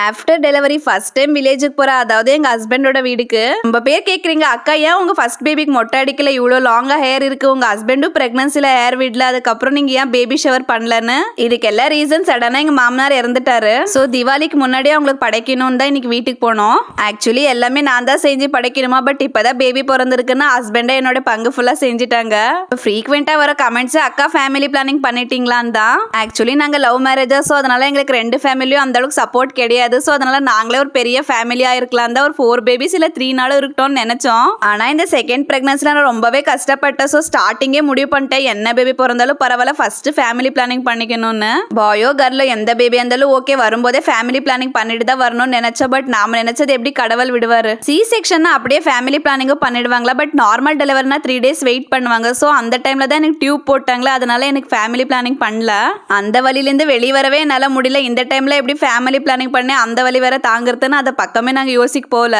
After delivery first time வில்லேஜுக்கு போற, அதாவது எங்க ஹஸ்பண்டோட வீடுக்கு. ரொம்ப பேர் கேக்குறீங்க, அக்கா ஏன் உங்க ஃபர்ஸ்ட் பேபிக்கு மொட்டை அடிக்கல, இவ்வளோ லாங்கா ஹேர் இருக்கு, உங்க ஹஸ்பண்டும் பிரெக்னன்சில ஹேர் விடல, அதுக்கப்புறம் நீங்க ஏன் பேபி ஷவர் பண்ணலன்னு. இதுக்கு எல்லா ரீசன் சடனா எங்க மாமனார் இறந்துட்டாரு. ஸோ தீபாவளிக்கு முன்னாடியே அவங்களுக்கு படைக்கணும் தான் இன்னைக்கு வீட்டுக்கு போனோம். ஆக்சுவலி எல்லாமே நான் தான் செஞ்சு படைக்கணுமா, பட் இப்பதான் பேபி பிறந்திருக்குன்னு ஹஸ்பண்டே என்னோட பங்கு ஃபுல்லா செஞ்சுட்டாங்க. ஃப்ரீக்வெண்டா வர கமெண்ட்ஸ், அக்கா ஃபேமிலி பிளானிங் பண்ணிட்டீங்களான்னு தான். ஆக்சுவலி நாங்க லவ் மேரேஜா, ஸோ அதனால எங்களுக்கு ரெண்டு ஃபேமிலியும் அந்த அளவுக்கு சப்போர்ட் கிடையாது. ஸோ அதனால நாங்களே ஒரு பெரிய ஃபேமிலியா இருக்கலாம் தான் ஒரு 4 பேபிஸ் இல்ல 3 நாளும் இருக்கட்டும்னு நினைச்சோம். ஆனா இந்த செகண்ட் பிரெக்னன்சில நான் ரொம்பவே கஷ்டப்பட்டேன். ஸோ ஸ்டார்டிங்கே முடிவு பண்ணிட்டேன், என்ன பேபி பிறந்தாலும் பரவாயில்ல, ஃபர்ஸ்ட் ஃபேமிலி பிளானிங் பண்ணிக்கணும்னு. பாயோ கர்லோ எந்த பேபியா இருந்தாலும் ஓகே, வரும்போதே ஃபேமிலி பிளானிங் பண்ணிட்டு தான் வரணும்னு நினைச்சேன். பட் நாம நினைச்சது எப்படி கடவுள் விடுவாரு. சி செக்ஷன் அப்படியே ஃபேமிலி பிளானிங்கும் பண்ணிடுவாங்களா, பட் நார்மல் டெலிவரினா 3 days வெயிட் பண்ணுவாங்க. ஸோ அந்த டைம்ல தான் எனக்கு டியூப் போட்டாங்களா, அதனால எனக்கு ஃபேமிலி பிளானிங் பண்ணல. அந்த வழியிலேருந்து வெளியே வரவே என்னால முடியல. இந்த டைம்ல எப்படி ஃபேமிலி பிளானிங் பண்ணி அந்த வழி வேற தாங்கிறதுன்னு அதை பக்கமே நாங்கள் யோசிக்க போகல.